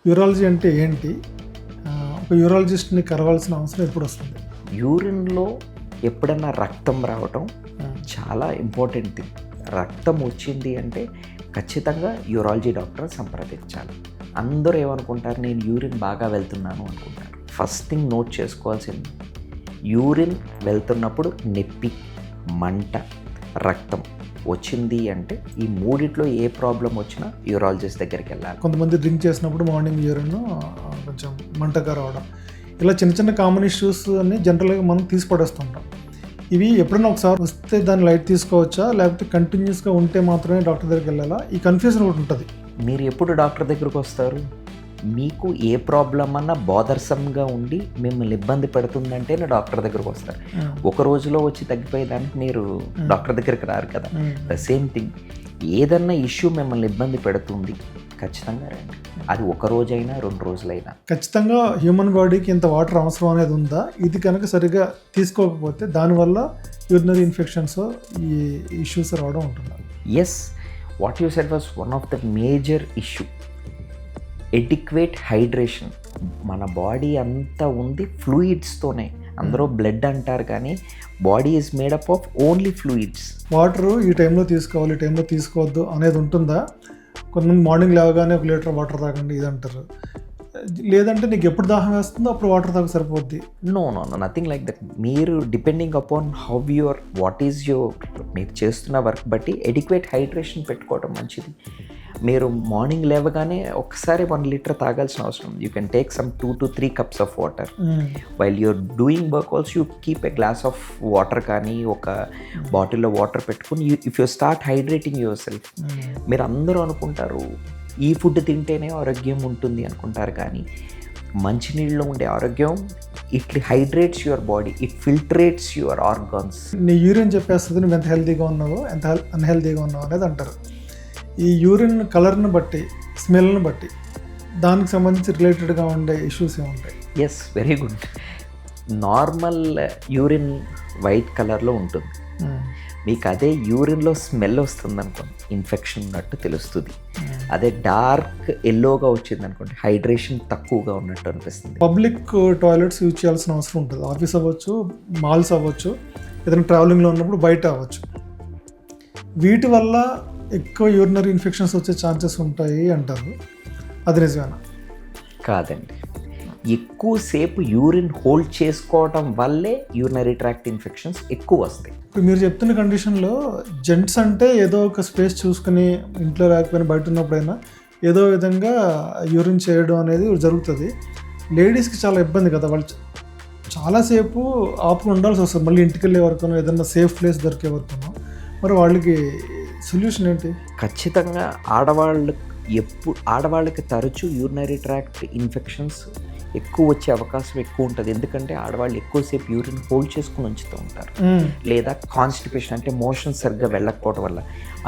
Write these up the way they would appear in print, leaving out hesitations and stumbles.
Urology అంటే ఏంటి? ఒక యూరాలజిస్ట్‌ని కలవాల్సిన అవసరం ఎప్పుడొస్తుంది? యూరిన్‌లో ఎప్పుడన్నా రక్తం రావటం చాలా ఇంపార్టెంట్ థింగ్. రక్తం వచ్చింది అంటే ఖచ్చితంగా యూరాలజీ డాక్టర్ సంప్రదించాలి. అందరూ ఏమనుకుంటారు, నేను యూరిన్ బాగా వెళ్తున్నాను అనుకుంటారు. ఫస్ట్ థింగ్ నోట్ చేసుకోవాల్సింది, యూరిన్ వెళ్తున్నప్పుడు నొప్పి, మంట, రక్తం వచ్చింది అంటే ఈ మూడిట్లో ఏ ప్రాబ్లం వచ్చినా యూరాలజిస్ట్ దగ్గరికి వెళ్ళాలి. కొంతమంది డ్రింక్ చేసినప్పుడు మార్నింగ్ యూరిన్ కొంచెం మంటగా రావడం, ఇలా చిన్న చిన్న కామన్ ఇష్యూస్ అన్ని జనరల్గా మనం తీసి పడేస్తుంటాం. ఇవి ఎప్పుడైనా ఒకసారి వస్తే దాన్ని లైట్ తీసుకోవచ్చా, లేకపోతే కంటిన్యూస్గా ఉంటే మాత్రమే డాక్టర్ దగ్గరికి వెళ్ళాలా? ఈ కన్ఫ్యూజన్ ఒకటి ఉంటుంది. మీరు ఎప్పుడు డాక్టర్ దగ్గరకు వస్తారు? మీకు ఏ ప్రాబ్లం అన్నా బాదర్సమ్గా ఉండి మిమ్మల్ని ఇబ్బంది పెడుతుందంటేనే డాక్టర్ దగ్గరకు వస్తారు. ఒక రోజులో వచ్చి తగ్గిపోయేదానికి మీరు డాక్టర్ దగ్గరికి రారు కదా. ద సేమ్ థింగ్, ఏదన్నా ఇష్యూ మిమ్మల్ని ఇబ్బంది పెడుతుంది ఖచ్చితంగా రండి. అది ఒక రోజైనా 2 రోజులైనా. ఖచ్చితంగా హ్యూమన్ బాడీకి ఇంత వాటర్ అవసరం అనేది ఉందా? ఇది కనుక సరిగ్గా తీసుకోకపోతే దానివల్ల యూరినరీ ఇన్ఫెక్షన్స్, ఈ ఇష్యూస్ రావడం ఉంటుందా? Yes, what you said was one of the major issue. Adequate hydration. మన బాడీ అంతా ఉంది ఫ్లూయిడ్స్తోనే. అందరూ బ్లడ్ అంటారు కానీ body is made up of only fluids. Water ఈ టైంలో తీసుకోవాలి, ఈ టైంలో తీసుకోవద్దు అనేది ఉంటుందా? కొంతమంది మార్నింగ్ లేవగానే 1 లీటర్ వాటర్ తాగండి ఇది అంటారు. లేదంటే నీకు ఎప్పుడు దాహం వేస్తుందో అప్పుడు వాటర్ తాగ సరిపోద్ది. No, nothing like that. మీరు depending upon how your what is your, మీరు చేస్తున్న వర్క్ బట్టి ఎడిక్వేట్ హైడ్రేషన్ పెట్టుకోవడం మంచిది. మీరు మార్నింగ్ లేవగానే ఒకసారి 1 లీటర్ తాగాల్సిన అవసరం. You can take some 2 to 3 cups of water. While you're doing work also you keep a glass of water కానీ ఒక బాటిల్లో వాటర్ పెట్టుకుని if you start hydrating yourself. మీరు అందరూ అనుకుంటారు ఈ ఫుడ్ తింటేనే ఆరోగ్యం ఉంటుంది అనుకుంటారు కానీ మంచినీళ్ళలో ఉండే ఆరోగ్యం, it hydrates your body, it filtrates your organs. నీ యూరిన్ చెప్పేస్తుంది నువ్వు ఎంత హెల్తీగా ఉన్నావో ఎంత అన్హెల్తీగా ఉన్నావు అనేది అంటారు. ఈ యూరిన్ కలర్ని బట్టి, స్మెల్ని బట్టి దానికి సంబంధించి రిలేటెడ్గా ఉండే ఇష్యూస్ ఏముంటాయి? Yes, very good. Normal urine white కలర్లో ఉంటుంది. మీకు అదే యూరిన్లో స్మెల్ వస్తుంది అనుకోండి, ఇన్ఫెక్షన్ ఉన్నట్టు తెలుస్తుంది. అదే డార్క్ ఎల్లోగా వచ్చింది అనుకోండి, హైడ్రేషన్ తక్కువగా ఉన్నట్టు అనిపిస్తుంది. పబ్లిక్ టాయిలెట్స్ యూజ్ చేయాల్సిన అవసరం ఉంటుంది. ఆఫీస్ అవ్వచ్చు, మాల్స్ అవ్వచ్చు, ఏదైనా ట్రావెలింగ్లో ఉన్నప్పుడు బయట అవ్వచ్చు. వీటి వల్ల ఎక్కువ యూరినరీ ఇన్ఫెక్షన్స్ వచ్చే ఛాన్సెస్ ఉంటాయి అంటారు. అది నిజమేనా? కాదండి, ఎక్కువసేపు యూరిన్ హోల్డ్ చేసుకోవటం వల్లే యూరినరీ ట్రాక్ట్ ఇన్ఫెక్షన్స్ ఎక్కువ వస్తాయి. ఇప్పుడు మీరు చెప్తున్న కండిషన్లో జెంట్స్ అంటే ఏదో ఒక స్పేస్ చూసుకుని ఇంట్లో లేకపోయినా బయట ఉన్నప్పుడైనా ఏదో విధంగా యూరిన్ చేయడం అనేది జరుగుతుంది. లేడీస్కి చాలా ఇబ్బంది కదా, వాళ్ళు చాలాసేపు ఆపుకుని ఉండాల్సి వస్తుంది. మళ్ళీ ఇంటికి వెళ్ళే వరకునో ఏదైనా సేఫ్ ప్లేస్ దొరికే వరకునో. మరి వాళ్ళకి సొల్యూషన్ ఏంటి? ఖచ్చితంగా ఆడవాళ్ళకి తరచూ యూరినరీ ట్రాక్ట్ ఇన్ఫెక్షన్స్ ఎక్కువ వచ్చే అవకాశం ఎక్కువ ఉంటుంది. ఎందుకంటే ఆడవాళ్ళు ఎక్కువసేపు యూరిన్ హోల్డ్ చేసుకుని ఉంచుతూ ఉంటారు. లేదా కాన్స్టిపేషన్ అంటే మోషన్ సరిగ్గా వెళ్ళకపోవడం వల్ల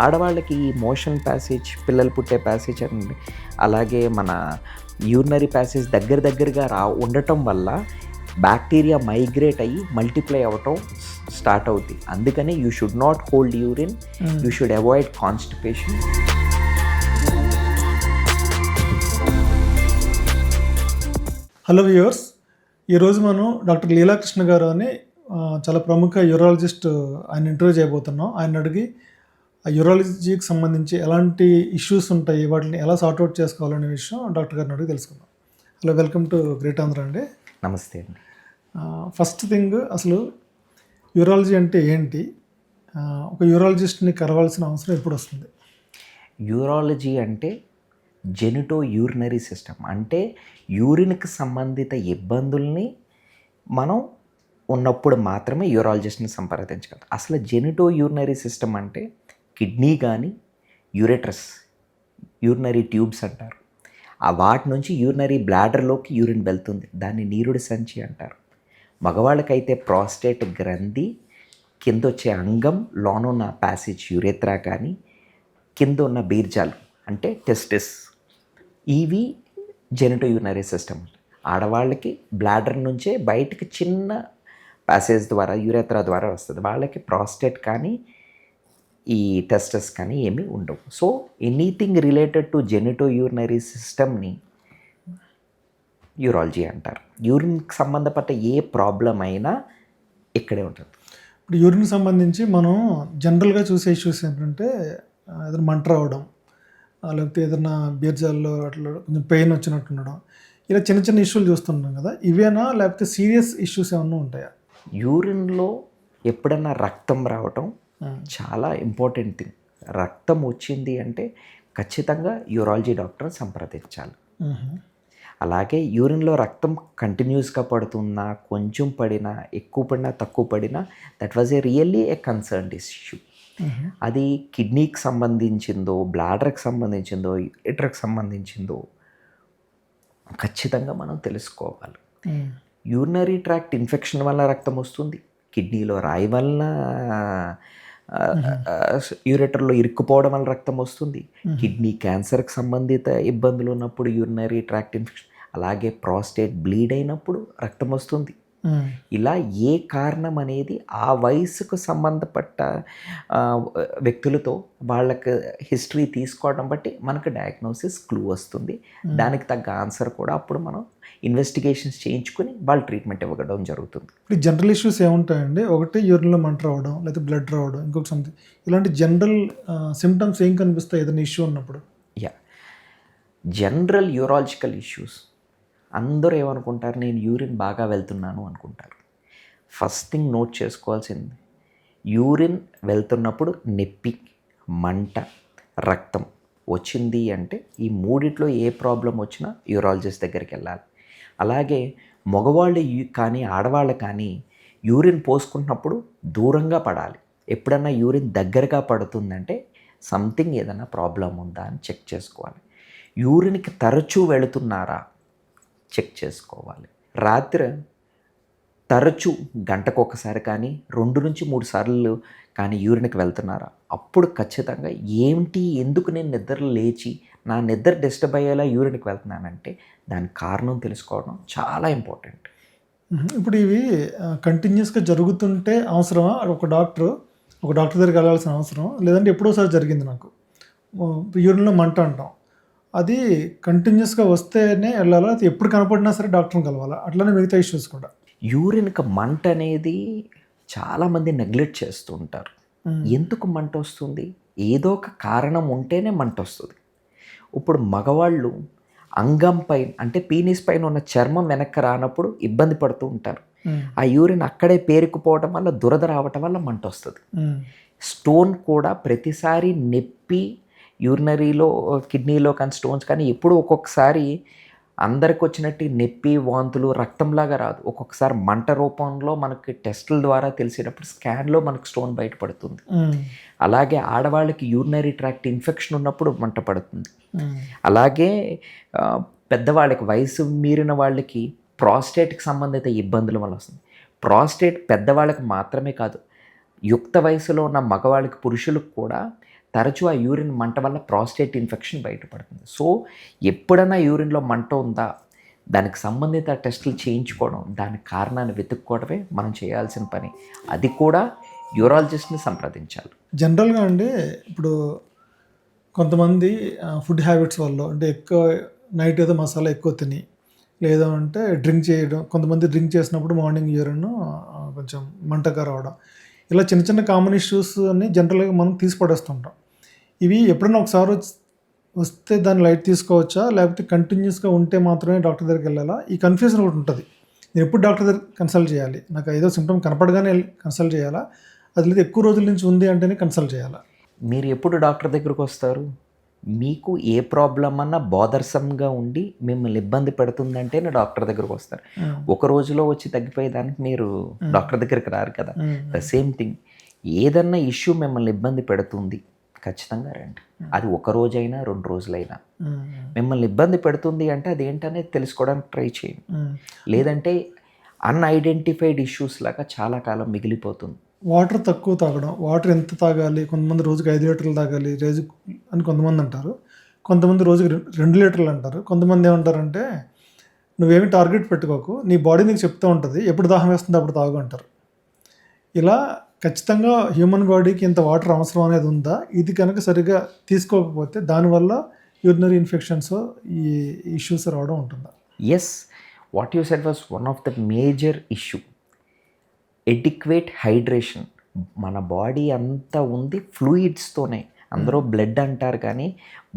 ఆడవాళ్ళకి ఈ మోషన్ ప్యాసేజ్, పిల్లలు పుట్టే ప్యాసేజ్ అండి, అలాగే మన యూరినరీ ప్యాసేజ్ దగ్గరగా ఉండటం వల్ల బ్యాక్టీరియా మైగ్రేట్ అయ్యి మల్టిప్లై అవ్వటం స్టార్ట్ అవుతుంది. అందుకని you should not hold urine, you should avoid constipation. Hello viewers, ఈరోజు మనం డాక్టర్ లీలాకృష్ణ గారు అని చాలా ప్రముఖ యూరాలజిస్ట్ ఆయన ఇంటర్వ్యూ చేయబోతున్నాం. ఆయన అడిగి ఆ యూరాలజీకి సంబంధించి ఎలాంటి ఇష్యూస్ ఉంటాయి, వాటిని ఎలా సార్ట్అవుట్ చేసుకోవాలనే విషయం డాక్టర్ గారిని అడిగి తెలుసుకుందాం. Hello, welcome to great Andhra అండి. నమస్తే అండి. ఫస్ట్ థింగ్, అసలు యూరాలజీ అంటే ఏంటి? ఒక యూరాలజిస్ట్ని కలవాల్సిన అవసరం ఎప్పుడు వస్తుంది? యూరాలజీ అంటే జెనిటో యూరినరీ సిస్టమ్. అంటే యూరిన్కి సంబంధిత ఇబ్బందుల్ని మనం ఉన్నప్పుడు మాత్రమే యూరాలజిస్ట్ని సంప్రదించగలం. అసలు జెనిటో యూరినరీ సిస్టమ్ అంటే కిడ్నీ కానీ యూరెట్రస్, యూరినరీ ట్యూబ్స్ అంటారు. ఆ వాటి నుంచి యూరినరీ బ్లాడర్లోకి యూరిన్ వెళ్తుంది. దాన్ని నీరుడి సంచి అంటారు. మగవాళ్ళకైతే ప్రాస్టేట్ గ్రంథి, కింద వచ్చే అంగం, లోనున్న ప్యాసేజ్ యురేత్రా కానీ, కింద ఉన్న బీర్జాలు అంటే టెస్టిస్, ఇవి జెనిటో యూరినరీ సిస్టమ్. ఆడవాళ్ళకి బ్లాడర్ నుంచే బయటకు చిన్న ప్యాసేజ్ ద్వారా యురేత్రా ద్వారా వస్తుంది. వాళ్ళకి ప్రాస్టేట్ కానీ ఈ టెస్టస్ కానీ ఏమీ ఉండవు. So anything related to genito urinary సిస్టమ్ని యూరాలజీ అంటారు. యూరిన్కి సంబంధపట్ట ఏ ప్రాబ్లం అయినా ఇక్కడే ఉంటుంది. ఇప్పుడు యూరిన్ సంబంధించి మనం జనరల్గా చూసే ఇష్యూస్ ఏంటంటే ఏదైనా మంట రావడం, లేకపోతే ఏదైనా బీర్జాల్లో అట్లా కొంచెం పెయిన్ వచ్చినట్టు ఉండడం, ఇలా చిన్న చిన్న ఇష్యూలు చూస్తుంటాం కదా. ఇవేనా లేకపోతే సీరియస్ ఇష్యూస్ ఏమన్నా ఉంటాయా? యూరిన్లో ఎప్పుడన్నా రక్తం రావటం చాలా ఇంపార్టెంట్ థింగ్. రక్తం వచ్చింది అంటే ఖచ్చితంగా యూరాలజీ డాక్టర్ని సంప్రదించాలి. అలాగే యూరిన్లో రక్తం కంటిన్యూస్గా పడుతున్నా, కొంచెం పడినా, ఎక్కువ పడినా, తక్కువ పడినా, that was really A concerned issue. అది కిడ్నీకి సంబంధించిందో, బ్లాడర్కి సంబంధించిందో, యూరిటర్కి సంబంధించిందో ఖచ్చితంగా మనం తెలుసుకోవాలి. యూరినరీ ట్రాక్ట్ ఇన్ఫెక్షన్ వల్ల రక్తం వస్తుంది, కిడ్నీలో రాయి వలన యూరిటర్లో ఇరుక్కుపోవడం వల్ల రక్తం వస్తుంది, కిడ్నీ క్యాన్సర్కి సంబంధిత ఇబ్బందులు ఉన్నప్పుడు యూరినరీ ట్రాక్ట్ ఇన్ఫెక్షన్, అలాగే ప్రాస్టేట్ బ్లీడ్ అయినప్పుడు రక్తం వస్తుంది. ఇలా ఏ కారణం అనేది ఆ వయసుకు సంబంధపట్ట వ్యక్తులతో వాళ్ళకి హిస్టరీ తీసుకోవడం బట్టి మనకు డయాగ్నోసిస్ క్లూ వస్తుంది. దానికి తగ్గ ఆన్సర్ కూడా అప్పుడు మనం ఇన్వెస్టిగేషన్స్ చేయించుకొని వాళ్ళు ట్రీట్మెంట్ ఇవ్వడం జరుగుతుంది. ఇప్పుడు జనరల్ ఇష్యూస్ ఏముంటాయండి? ఒకటి యూరిన్లో మంట రావడం, లేకపోతే బ్లడ్ రావడం, ఇంకొక సంథింగ్, ఇలాంటి జనరల్ సిమ్టమ్స్ ఏం కనిపిస్తాయి ఏదైనా ఇష్యూ ఉన్నప్పుడు? జనరల్ యూరాలజికల్ ఇష్యూస్ అందరూ ఏమనుకుంటారు, నేను యూరిన్ బాగా వెళ్తున్నాను అనుకుంటారు. ఫస్ట్ థింగ్ నోట్ చేసుకోవాల్సింది, యూరిన్ వెళ్తున్నప్పుడు నొప్పి, మంట, రక్తం వచ్చింది అంటే ఈ మూడిట్లో ఏ ప్రాబ్లం వచ్చినా యూరాలజిస్ట్ దగ్గరికి వెళ్ళాలి. అలాగే మగవాళ్ళు కానీ ఆడవాళ్ళు కానీ యూరిన్ పోసుకుంటున్నప్పుడు దూరంగా పడాలి. ఎప్పుడన్నా యూరిన్ దగ్గరగా పడుతుందంటే సంథింగ్ ఏదైనా ప్రాబ్లం ఉందా అని చెక్ చేసుకోవాలి. యూరిన్కి తరచూ వెళుతున్నారా చెక్ చేసుకోవాలి. రాత్రి తరచూ గంటకు ఒకసారి కానీ 2 నుంచి 3 సార్లు కానీ యూరిన్కి వెళ్తున్నారా, అప్పుడు ఖచ్చితంగా ఏంటి, ఎందుకు నేను నిద్ర లేచి నా నిద్ర డిస్టర్బ్ అయ్యేలా యూరిన్కి వెళ్తున్నానంటే దానికి కారణం తెలుసుకోవడం చాలా ఇంపార్టెంట్. ఇప్పుడు ఇవి కంటిన్యూస్గా జరుగుతుంటే అవసరమా? ఒక డాక్టర్ దగ్గరికి వెళ్ళాల్సిన అవసరం లేదంటే ఎప్పుడోసారి జరిగింది నాకు యూరిన్లో మంట అంటాం, అది కంటిన్యూస్గా వస్తేనే వెళ్ళాలా, అది ఎప్పుడు కనపడినా సరే డాక్టర్ని కలవాలా? అట్లనే మిగతా ఇష్యూస్ కూడా. యూరిన్కి మంట అనేది చాలామంది నెగ్లెక్ట్ చేస్తూ ఉంటారు. ఎందుకు మంట వస్తుంది? ఏదో ఒక కారణం ఉంటేనే మంట వస్తుంది. ఇప్పుడు మగవాళ్ళు అంగం పైన అంటే పీనిస్ పైన ఉన్న చర్మం వెనక్కి రానప్పుడు ఇబ్బంది పడుతూ ఉంటారు. ఆ యూరిన్ అక్కడే పేరుకుపోవడం వల్ల, దురద రావటం వల్ల మంట వస్తుంది. స్టోన్ కూడా ప్రతిసారి నొప్పి, యూరినరీలో కిడ్నీలో కానీ స్టోన్స్ కానీ ఎప్పుడు ఒక్కొక్కసారి అందరికి వచ్చినట్టు నొప్పి, వాంతులు, రక్తంలాగా రాదు. ఒక్కొక్కసారి మంట రూపంలో మనకి టెస్టుల ద్వారా తెలిసేటప్పుడు స్కాన్లో మనకు స్టోన్ బయటపడుతుంది. అలాగే ఆడవాళ్ళకి యూరినరీ ట్రాక్ట్ ఇన్ఫెక్షన్ ఉన్నప్పుడు మంట పడుతుంది. అలాగే పెద్దవాళ్ళకి, వయసు మీరిన వాళ్ళకి ప్రాస్టేట్కి సంబంధిత ఇబ్బందుల వల్ల వస్తుంది. ప్రాస్టేట్ పెద్దవాళ్ళకి మాత్రమే కాదు, యుక్త వయసులో ఉన్న మగవాళ్ళకి, పురుషులకు కూడా తరచూ ఆ యూరిన్ మంట వల్ల ప్రాస్టేట్ ఇన్ఫెక్షన్ బయటపడుతుంది. సో ఎప్పుడైనా యూరిన్లో మంట ఉందా, దానికి సంబంధిత టెస్టులు చేయించుకోవడం, దానికి కారణాన్ని వెతుక్కోవడమే మనం చేయాల్సిన పని. అది కూడా యూరాలజిస్ట్ని సంప్రదించాలి. జనరల్గా అండి, ఇప్పుడు కొంతమంది ఫుడ్ హ్యాబిట్స్ వల్ల అంటే ఎక్కువ నైట్ ఏదో మసాలా ఎక్కువ తిని, లేదా అంటే డ్రింక్ చేయడం, కొంతమంది డ్రింక్ చేసినప్పుడు మార్నింగ్ యూరిన్ కొంచెం మంటగా రావడం, ఇలా చిన్న చిన్న కామన్ ఇష్యూస్ అన్ని జనరల్గా మనం తీసి పడేస్తుంటాం. ఇవి ఎప్పుడైనా ఒకసారి వస్తే దాన్ని లైట్ తీసుకోవచ్చా, లేకపోతే కంటిన్యూస్గా ఉంటే మాత్రమే డాక్టర్ దగ్గరికి వెళ్ళాలా? ఈ కన్ఫ్యూజన్ ఒకటి ఉంటుంది. నేను ఎప్పుడు డాక్టర్ దగ్గర కన్సల్ట్ చేయాలి? నాకు ఏదో సిమ్టమ్ కనపడగానే కన్సల్ట్ చేయాలా, అది లేదా ఎక్కువ రోజుల నుంచి ఉంది అంటేనే కన్సల్ట్ చేయాలా? మీరు ఎప్పుడు డాక్టర్ దగ్గరకు వస్తారు? మీకు ఏ ప్రాబ్లం అన్నా బోదర్సమ్గా ఉండి మిమ్మల్ని ఇబ్బంది పెడుతుందంటేనే డాక్టర్ దగ్గరకు వస్తారు. ఒక రోజులో వచ్చి తగ్గిపోయేదానికి మీరు డాక్టర్ దగ్గరికి రారు కదా. ద సేమ్ థింగ్, ఏదన్నా ఇష్యూ మిమ్మల్ని ఇబ్బంది పెడుతుంది ఖచ్చితంగా రండి. అది ఒక రోజైనా 2 రోజులైనా మిమ్మల్ని ఇబ్బంది పెడుతుంది అంటే అది ఏంటనేది తెలుసుకోవడానికి ట్రై చేయండి. లేదంటే అన్ఐడెంటిఫైడ్ ఇష్యూస్ లాగా చాలా కాలం మిగిలిపోతుంది. వాటర్ తక్కువ తాగడం, వాటర్ ఎంత తాగాలి? కొంతమంది రోజుకి 5 లీటర్లు తాగాలి రోజు అని కొంతమంది అంటారు, కొంతమంది రోజుకి 2 లీటర్లు అంటారు. కొంతమంది ఏమంటారంటే నువ్వేమి టార్గెట్ పెట్టుకోకు, నీ బాడీ నీకు చెప్తూ ఉంటుంది, ఎప్పుడు దాహం వేస్తుందో అప్పుడు తాగు అంటారు. ఇలా ఖచ్చితంగా హ్యూమన్ బాడీకి ఇంత వాటర్ అవసరం అనేది ఉందా? ఇది కనుక సరిగ్గా తీసుకోకపోతే దానివల్ల యూరినరీ ఇన్ఫెక్షన్స్, ఈ ఇష్యూస్ రావడం ఉంటుందా? Yes, what you said was one of the major issue. Adequate hydration. మన బాడీ అంతా ఉంది ఫ్లూయిడ్స్తోనే. అందరూ బ్లడ్ అంటారు కానీ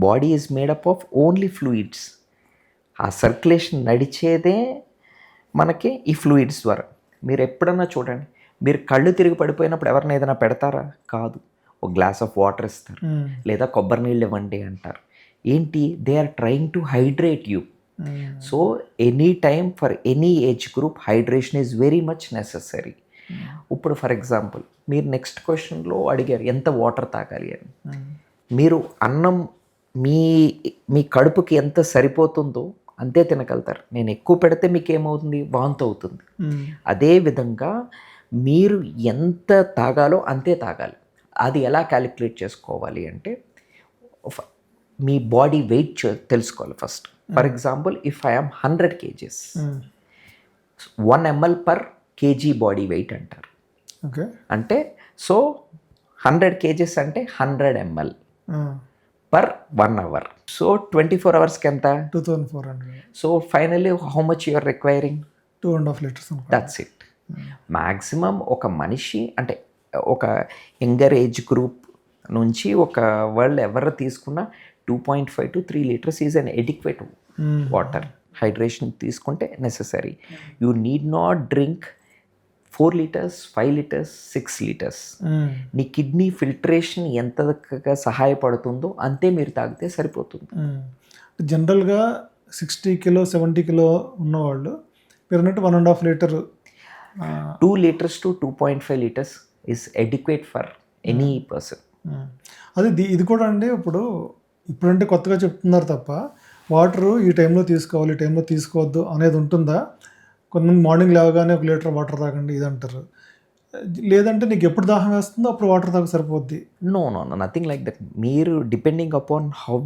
body is made up of only fluids. ఆ సర్క్యులేషన్ నడిచేదే మనకి ఈ ఫ్లూయిడ్స్ ద్వారా. మీరు ఎప్పుడన్నా చూడండి, మీరు కళ్ళు తిరిగి పడిపోయినప్పుడు ఎవరిని ఏదైనా పెడతారా? కాదు. ఒక గ్లాస్ ఆఫ్ వాటర్ ఇస్తారు, లేదా కొబ్బరి నీళ్ళు ఇవ్వండి అంటారు. ఏంటి? They are trying to hydrate you. So any time for any age group hydration is very much necessary. ఇప్పుడు ఫర్ ఎగ్జాంపుల్ మీరు నెక్స్ట్ క్వశ్చన్లో అడిగారు ఎంత వాటర్ తాగాలి అని. మీరు అన్నం మీ కడుపుకి ఎంత సరిపోతుందో అంతే తినగలుగుతారు. నేను ఎక్కువ పెడితే మీకు ఏమవుతుంది? వాంతి అవుతుంది. అదేవిధంగా మీరు ఎంత తాగాలో అంతే తాగాలి. అది ఎలా క్యాలిక్యులేట్ చేసుకోవాలి అంటే మీ బాడీ వెయిట్ తెలుసుకోవాలి first. For example if I am 100 kgs, 1 ml per KG body weight అంటారు. ఓకే. అంటే సో 100 kgs అంటే 100 ml per 1 hour. So 24 hours ఎంత? 2400. So finally how much you are requiring? 2.5 liters. That's it. Maximum ఒక మనిషి అంటే ఒక younger age group నుంచి ఒక వరల్డ్ ఎవరు తీసుకున్నా 2.5 to 3 liters is an adequate water. Hydration తీసుకుంటే necessary. You need not drink 4 liters, 5 liters, 6 liters. నీ కిడ్నీ ఫిల్టరేషన్ ఎంత సహాయపడుతుందో అంతే మీరు తాగితే సరిపోతుంది. జనరల్గా 60 kilo 70 kilo ఉన్నవాళ్ళు మీరు అన్నట్టు 1.5 liter 2 liters to 2.5 liters is adequate for any person. అది ఇది కూడా అండి. ఇప్పుడంటే కొత్తగా చెప్తున్నారు తప్ప వాటర్ ఈ టైంలో తీసుకోవాలి, ఈ టైంలో తీసుకోవద్దు అనేది ఉంటుందా? కొంతమంది మార్నింగ్ లేవగానే 1 liter వాటర్ తాగండి ఇది అంటారు. లేదంటే నీకు ఎప్పుడు దాహం వేస్తుందో అప్పుడు వాటర్ తాగ సరిపోద్ది? No, nothing like that. మీరు depending upon how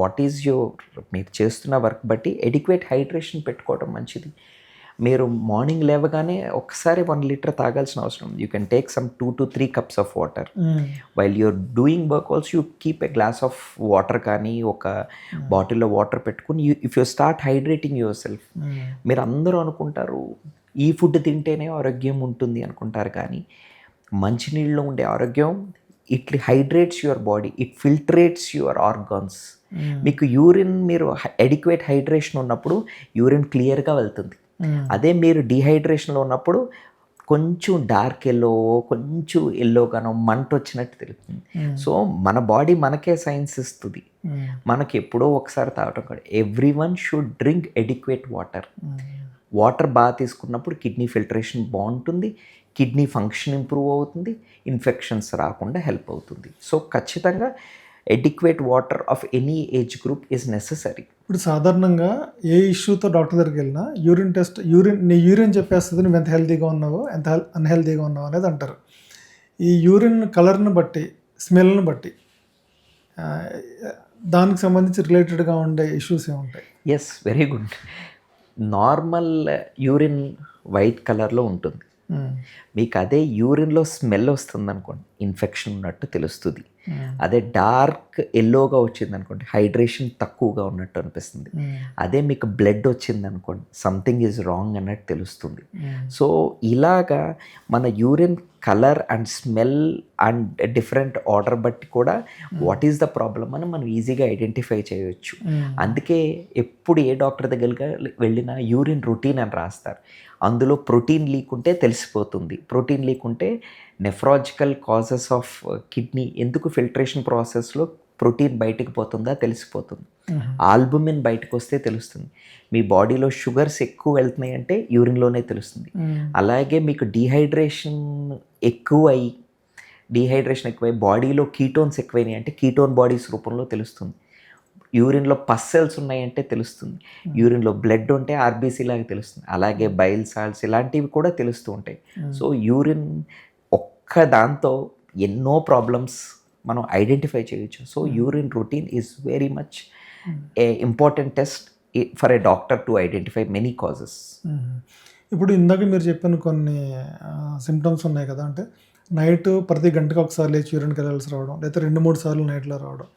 what is మీరు చేస్తున్న వర్క్ బట్టి ఎడిక్వేట్ హైడ్రేషన్ పెట్టుకోవడం మంచిది. మీరు మార్నింగ్ లేవగానే ఒకసారి 1 liter తాగాల్సిన అవసరం. You can take some 2 to 3 cups of water. While you're doing work also you keep a glass of water కానీ ఒక బాటిల్లో వాటర్ పెట్టుకుని if you start hydrating yourself. మీరు అందరూ అనుకుంటారు ఈ ఫుడ్ తింటేనే ఆరోగ్యం ఉంటుంది అనుకుంటారు, కానీ మంచినీళ్ళలో ఉండే ఆరోగ్యం it hydrates your body, it filtrates your organs. మీకు యూరిన్ మీరు ఎడిక్వేట్ హైడ్రేషన్ ఉన్నప్పుడు యూరిన్ క్లియర్గా వెళ్తుంది. అదే మీరు డీహైడ్రేషన్లో ఉన్నప్పుడు కొంచెం డార్క్ ఎల్లో, కొంచెం ఎల్లోగానో మంట వచ్చినట్టు తెలుస్తుంది. సో మన బాడీ మనకే సైన్స్ ఇస్తుంది. మనకి ఎప్పుడో ఒకసారి తాగటం కాదు. Every one should drink adequate water. Water బాగా తీసుకున్నప్పుడు కిడ్నీ ఫిల్టరేషన్ బాగుంటుంది, కిడ్నీ ఫంక్షన్ ఇంప్రూవ్ అవుతుంది, ఇన్ఫెక్షన్స్ రాకుండా హెల్ప్ అవుతుంది. సో ఖచ్చితంగా adequate water of any age group is necessary. ఇప్పుడు సాధారణంగా ఏ ఇష్యూతో డాక్టర్ దగ్గరికి వెళ్ళినా యూరిన్ టెస్ట్, నీ యూరిన్ చెప్పేస్తుంది నువ్వు ఎంత హెల్తీగా ఉన్నావో ఎంత అన్హెల్తీగా ఉన్నావు అనేది అంటారు. ఈ యూరిన్ కలర్ని బట్టి, స్మెల్ని బట్టి దానికి సంబంధించి రిలేటెడ్గా ఉండే ఇష్యూస్ ఏముంటాయి? Yes, very good. Normal urine white కలర్లో ఉంటుంది. మీకు అదే యూరిన్లో స్మెల్ వస్తుంది అనుకోండి, ఇన్ఫెక్షన్ ఉన్నట్టు తెలుస్తుంది. అదే డార్క్ ఎల్లోగా వచ్చింది అనుకోండి, హైడ్రేషన్ తక్కువగా ఉన్నట్టు అనిపిస్తుంది. అదే మీకు బ్లడ్ వచ్చింది అనుకోండి, సంథింగ్ ఈజ్ రాంగ్ అన్నట్టు తెలుస్తుంది. సో ఇలాగా మన urine colour and smell and different order బట్టి కూడా వాట్ ఈస్ ద ప్రాబ్లమ్ అని మనం ఈజీగా ఐడెంటిఫై చేయొచ్చు. అందుకే ఎప్పుడు ఏ డాక్టర్ దగ్గరికి వెళ్ళినా యూరిన్ రొటీన్ అని రాస్తారు. అందులో ప్రోటీన్ లీక్ ఉంటే తెలిసిపోతుంది. ప్రోటీన్ లీక్ ఉంటే నెఫ్రాజికల్ కాజెస్ ఆఫ్ కిడ్నీ, ఎందుకు ఫిల్టరేషన్ ప్రాసెస్లో ప్రోటీన్ బయటకు పోతుందా తెలిసిపోతుంది. ఆల్బుమిన్ బయటకు వస్తే తెలుస్తుంది. మీ బాడీలో షుగర్స్ ఎక్కువ వెళ్తున్నాయి అంటే యూరిన్లోనే తెలుస్తుంది. అలాగే మీకు డీహైడ్రేషన్ ఎక్కువై బాడీలో కీటోన్స్ ఎక్కువైనాయి అంటే కీటోన్ బాడీస్ రూపంలో తెలుస్తుంది. యూరిన్లో పస్ సెల్స్ ఉన్నాయంటే తెలుస్తుంది. యూరిన్లో బ్లడ్ ఉంటే ఆర్బీసీ లాగా తెలుస్తుంది. అలాగే బైల్ సాల్ట్స్ ఇలాంటివి కూడా తెలుస్తూ ఉంటాయి. సో యూరిన్ ఒక్క దాంతో ఎన్నో ప్రాబ్లమ్స్ మనం ఐడెంటిఫై చేయొచ్చు. So urine routine is very much A important test for a doctor to identify many causes. ఇప్పుడు ఇందాక మీరు చెప్పిన కొన్ని సిమ్టమ్స్ ఉన్నాయి కదా, అంటే నైట్ ప్రతి గంటకు ఒకసారి లేచి యూరిన్కి వెళ్ళాల్సి రావడం, లేదా 2-3 సార్లు నైట్లో రావడం,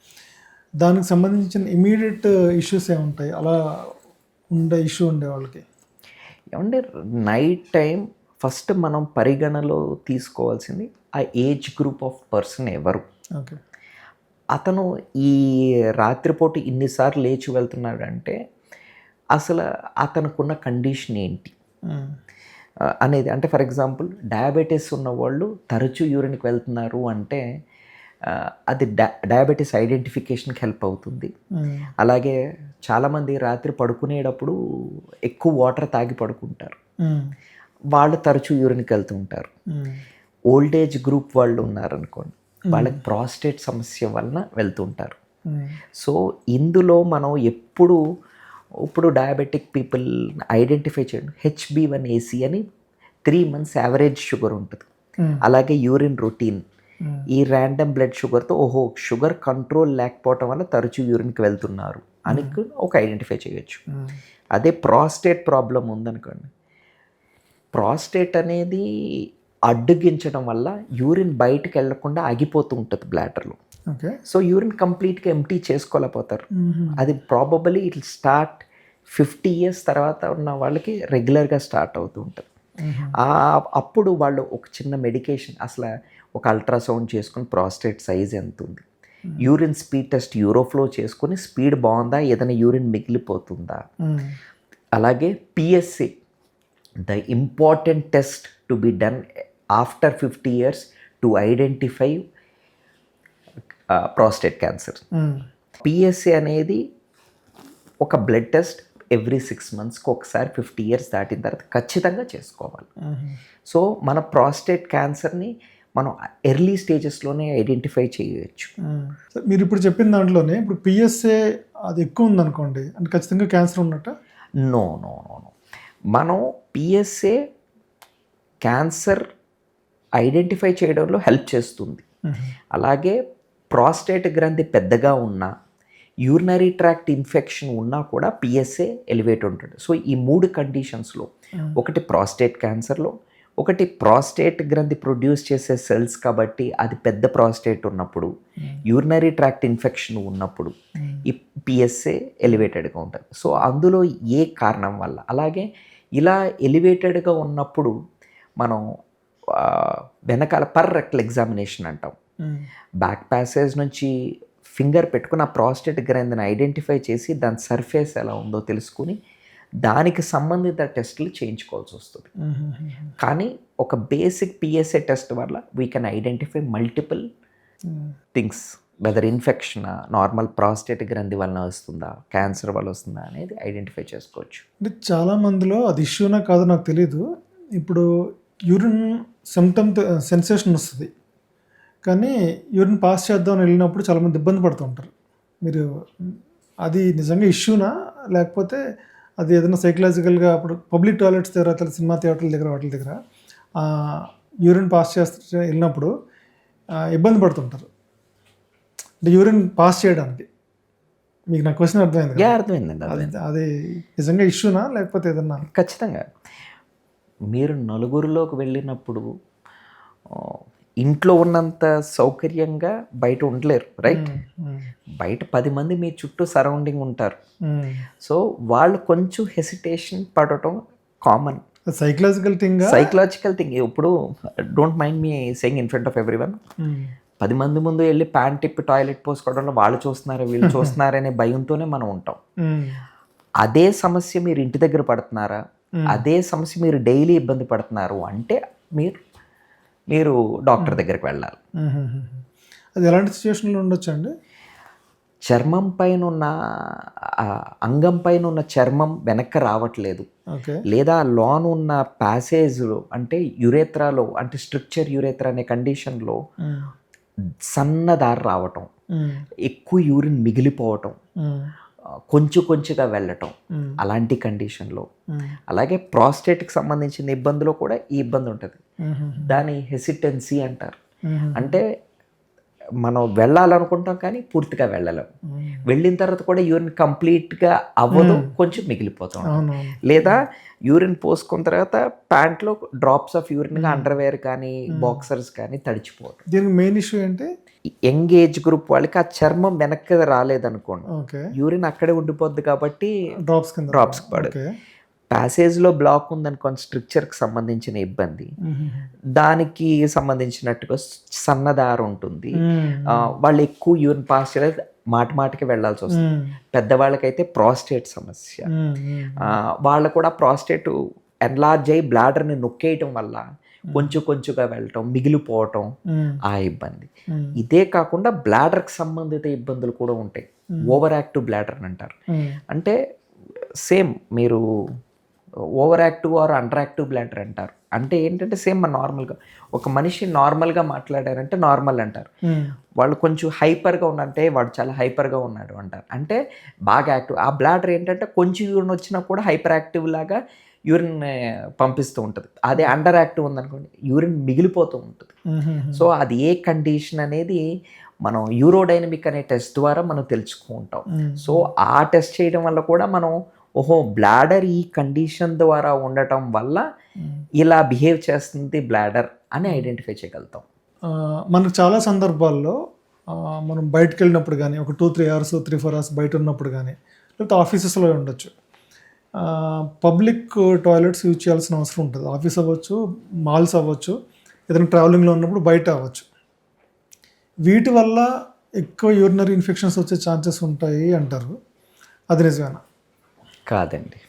దానికి సంబంధించిన ఇమీడియట్ ఇష్యూస్ ఏముంటాయి అలా ఉండే వాళ్ళకి? ఏమంటే నైట్ టైం ఫస్ట్ మనం పరిగణలో తీసుకోవాల్సింది ఆ ఏజ్ గ్రూప్ ఆఫ్ పర్సన్ ఎవరు. ఓకే. అతను ఈ రాత్రిపూట ఇన్నిసార్లు లేచి వెళ్తున్నాడంటే అసలు అతనుకున్న కండిషన్ ఏంటి అనేది. అంటే ఫర్ ఎగ్జాంపుల్ డయాబెటీస్ ఉన్న వాళ్ళు తరచూ యూరిన్కి వెళ్తున్నారు అంటే అది డయాబెటీస్ ఐడెంటిఫికేషన్కి హెల్ప్ అవుతుంది. అలాగే చాలామంది రాత్రి పడుకునేటప్పుడు ఎక్కువ వాటర్ తాగి పడుకుంటారు, వాళ్ళు తరచూ యూరిన్కి వెళ్తూ ఉంటారు. ఓల్డ్ ఏజ్ గ్రూప్ వాళ్ళు ఉన్నారనుకోండి, వాళ్ళకి ప్రాస్టేట్ సమస్య వలన వెళ్తుంటారు. సో ఇందులో మనం ఇప్పుడు డయాబెటిక్ పీపుల్ ఐడెంటిఫై చేయండి. HB1AC అని 3 months యావరేజ్ షుగర్ ఉంటుంది. అలాగే యూరిన్ రొటీన్, ఈ ర్యాండమ్ బ్లడ్ షుగర్తో షుగర్ కంట్రోల్ లేకపోవటం వల్ల తరచూ యూరిన్కి వెళ్తున్నారు అని ఒక ఐడెంటిఫై చేయొచ్చు. అదే ప్రాస్టేట్ ప్రాబ్లం ఉందనుకోండి, ప్రాస్టేట్ అనేది అడ్డుగించడం వల్ల యూరిన్ బయటకు వెళ్లకుండా ఆగిపోతూ ఉంటుంది బ్లాడర్లో. సో యూరిన్ కంప్లీట్గా ఎంప్టీ చేసుకోలేకపోతారు. అది ప్రాబబలీ ఇట్ స్టార్ట్ 50 years తర్వాత ఉన్న వాళ్ళకి రెగ్యులర్గా స్టార్ట్ అవుతూ ఉంటుంది. అప్పుడు వాళ్ళు ఒక చిన్న మెడికేషన్, అసలు ఒక అల్ట్రాసౌండ్ చేసుకుని ప్రాస్టేట్ సైజ్ ఎంత ఉంది, యూరిన్ స్పీడ్ టెస్ట్ యూరోఫ్లో చేసుకుని స్పీడ్ బాగుందా, ఏదైనా యూరిన్ మిగిలిపోతుందా. అలాగే PSA, the important test to be done after 50 years to identify prostate cancer. PSA అనేది ఒక బ్లడ్ టెస్ట్ ఎవ్రీ 6 monthsకి ఒకసారి 50 years దాటిన తర్వాత ఖచ్చితంగా చేసుకోవాలి. సో మన ప్రాస్టేట్ క్యాన్సర్ని మనం ఎర్లీ స్టేజెస్లోనే ఐడెంటిఫై చేయవచ్చు. మీరు ఇప్పుడు చెప్పిన దాంట్లోనే ఇప్పుడు PSA అది ఎక్కువ ఉందనుకోండి అంటే ఖచ్చితంగా క్యాన్సర్ ఉన్నట్ట? నో, మనం PSA క్యాన్సర్ ఐడెంటిఫై చేయడంలో హెల్ప్ చేస్తుంది. అలాగే ప్రాస్టేట్ గ్రంథి పెద్దగా ఉన్నా, యూరినరీ ట్రాక్ట్ ఇన్ఫెక్షన్ ఉన్నా కూడా PSA ఎలివేట్ ఉంటుంది. సో ఈ 3 కండిషన్స్లో, ఒకటి ప్రాస్టేట్ క్యాన్సర్లో, ఒకటి ప్రాస్టేట్ గ్రంథి ప్రొడ్యూస్ చేసే సెల్స్ కాబట్టి అది పెద్ద ప్రాస్టేట్ ఉన్నప్పుడు, యూరినరీ ట్రాక్ట్ ఇన్ఫెక్షన్ ఉన్నప్పుడు ఈ PSA ఎలివేటెడ్గా ఉంటుంది. సో అందులో ఏ కారణం వల్ల, అలాగే ఇలా ఎలివేటెడ్గా ఉన్నప్పుడు మనం వెనకాల రెక్టల్ ఎగ్జామినేషన్ అంటాం. బ్యాక్ ప్యాసేజ్ నుంచి ఫింగర్ పెట్టుకుని ఆ ప్రాస్టేట్ గ్రంథిని ఐడెంటిఫై చేసి దాని సర్ఫేస్ ఎలా ఉందో తెలుసుకుని దానికి సంబంధిత టెస్టులు చేయించుకోవాల్సి వస్తుంది. కానీ ఒక బేసిక్ PSA టెస్ట్ వల్ల we can identify multiple things, whether infection, normal prostate గ్రంథి వలన వస్తుందా, క్యాన్సర్ వల్ల వస్తుందా అనేది ఐడెంటిఫై చేసుకోవచ్చు. అంటే చాలా మందిలో అది ఇష్యూనా కాదో నాకు తెలీదు. ఇప్పుడు యూరిన్ సెన్సేషన్ వస్తుంది, కానీ యూరిన్ పాస్ చేద్దామని వెళ్ళినప్పుడు చాలామంది ఇబ్బంది పడుతూ ఉంటారు. మీరు అది నిజంగా ఇష్యూనా, లేకపోతే అది ఏదైనా సైకలాజికల్గా అప్పుడు పబ్లిక్ టాయిలెట్స్ దగ్గర, సినిమా థియేటర్ల దగ్గర, వాటి దగ్గర యూరిన్ పాస్ చేస్తే వెళ్ళినప్పుడు ఇబ్బంది పడుతుంటారు అంటే యూరిన్ పాస్ చేయడానికి? మీకు నా క్వశ్చన్ అర్థమైంది? అర్థమైందండి. అది నిజంగా ఇష్యూనా, లేకపోతే ఏదన్నా? ఖచ్చితంగా. మీరు నలుగురిలోకి వెళ్ళినప్పుడు ఇంట్లో ఉన్నంత సౌకర్యంగా బయట ఉండలేరు, రైట్? బయట 10 మంది మీ చుట్టూ సరౌండింగ్ ఉంటారు. సో వాళ్ళు కొంచెం హెసిటేషన్ పడటం కామన్. Psychological thing. ఇప్పుడు don't mind me saying in front of everyone, 10 మంది ముందు వెళ్ళి ప్యాంట్ తిప్పి టాయిలెట్ పోసుకోవడంలో వాళ్ళు చూస్తున్నారు, వీళ్ళు చూస్తున్నారనే భయంతోనే మనం ఉంటాం. అదే సమస్య మీరు ఇంటి దగ్గర పడుతున్నారా, అదే సమస్య మీరు డైలీ ఇబ్బంది పడుతున్నారు అంటే మీరు డాక్టర్ దగ్గరికి వెళ్ళాలి. అది ఎలాంటి సిచ్యువేషన్లో ఉండొచ్చు అండి? చర్మం పైన ఉన్న అంగం పైన ఉన్న చర్మం వెనక్కి రావట్లేదు, లేదా లోన్ ఉన్న ప్యాసేజ్లో అంటే యురేత్రాలో, అంటే స్ట్రక్చర్ యురేత్రా అనే కండిషన్లో సన్న దారి రావటం, ఎక్కువ యూరిన్ మిగిలిపోవటం, కొంచెంగా వెళ్ళటం, అలాంటి కండిషన్లో. అలాగే ప్రాస్టేట్కి సంబంధించిన ఇబ్బందులో కూడా ఈ ఇబ్బంది ఉంటుంది. దాని హెసిటెన్సీ అంటారు. అంటే మనం వెళ్ళాలనుకుంటాం కానీ పూర్తిగా వెళ్ళలేం. వెళ్ళిన తర్వాత కూడా యూరిన్ కంప్లీట్గా అవ్వదు, కొంచెం మిగిలిపోతాం. లేదా యూరిన్ పోసుకున్న తర్వాత ప్యాంట్లో డ్రాప్స్ ఆఫ్ యూరిన్గా అండర్వేర్ కానీ బాక్సర్స్ కానీ తడిచిపోవడం. దీనికి మెయిన్ ఇష్యూ ఏంటి? యంగ్ ఏజ్ గ్రూప్ వాళ్ళకి ఆ చర్మం వెనక్కి రాలేదనుకోండి, యూరిన్ అక్కడే ఉండిపోద్ది కాబట్టి డ్రాప్స్ పడు. ప్యాసేజ్లో బ్లాక్ ఉందనుకోండి, స్ట్రక్చర్కి సంబంధించిన ఇబ్బంది, దానికి సంబంధించినట్టుగా సన్నదారు ఉంటుంది. వాళ్ళు ఎక్కువ యూరిన్ పాస్ చేయలేదు, మాటికి వెళ్ళాల్సి వస్తుంది. పెద్దవాళ్ళకైతే ప్రాస్టేట్ సమస్య, వాళ్ళు కూడా ప్రాస్టేట్ ఎన్లార్జ్ అయ్యి బ్లాడర్ని నొక్కేయటం వల్ల కొంచెంగా వెళ్ళటం, మిగిలిపోవటం, ఆ ఇబ్బంది. ఇదే కాకుండా బ్లాడర్కి సంబంధిత ఇబ్బందులు కూడా ఉంటాయి. ఓవర్ యాక్టివ్ బ్లాడర్ అని అంటారు. అంటే సేమ్ మీరు over active or under active bladder అంటారు. అంటే ఏంటంటే సేమ్ మన నార్మల్గా ఒక మనిషి నార్మల్గా మాట్లాడారంటే నార్మల్ అంటారు. వాళ్ళు కొంచెం హైపర్గా ఉన్నారంటే వాడు చాలా హైపర్గా ఉన్నాడు అంటారు. అంటే బాగా యాక్టివ్. ఆ బ్లాడర్ ఏంటంటే కొంచెం యూరిన్ వచ్చినా కూడా హైపర్ యాక్టివ్ లాగా యూరిన్ పంపిస్తూ ఉంటుంది. అదే అండర్ యాక్టివ్ ఉందనుకోండి, యూరిన్ మిగిలిపోతూ ఉంటుంది. సో అది ఏ కండిషన్ అనేది మనం యూరోడైనమిక్ అనే టెస్ట్ ద్వారా మనం తెలుసుకుంటాం. సో ఆ టెస్ట్ చేయడం వల్ల కూడా మనం బ్లాడర్ ఈ కండిషన్ ద్వారా ఉండటం వల్ల ఇలా బిహేవ్ చేస్తుంది బ్లాడర్ అని ఐడెంటిఫై చేయగలుగుతాం. మనకు చాలా సందర్భాల్లో మనం బయటకు వెళ్ళినప్పుడు కానీ ఒక 2-3 అవర్స్ 3-4 అవర్స్ బయట ఉన్నప్పుడు కానీ లేకపోతే ఆఫీసెస్లో ఉండొచ్చు, పబ్లిక్ టాయిలెట్స్ యూజ్ చేయాల్సిన అవసరం ఉంటుంది. ఆఫీస్ అవ్వచ్చు, మాల్స్ అవ్వచ్చు, ఏదైనా ట్రావెలింగ్లో ఉన్నప్పుడు బయట అవ్వచ్చు. వీటి వల్ల ఎక్కువ యూరినరీ ఇన్ఫెక్షన్స్ వచ్చే ఛాన్సెస్ ఉంటాయి అంటారు. అది నిజమేనా? కాదండి,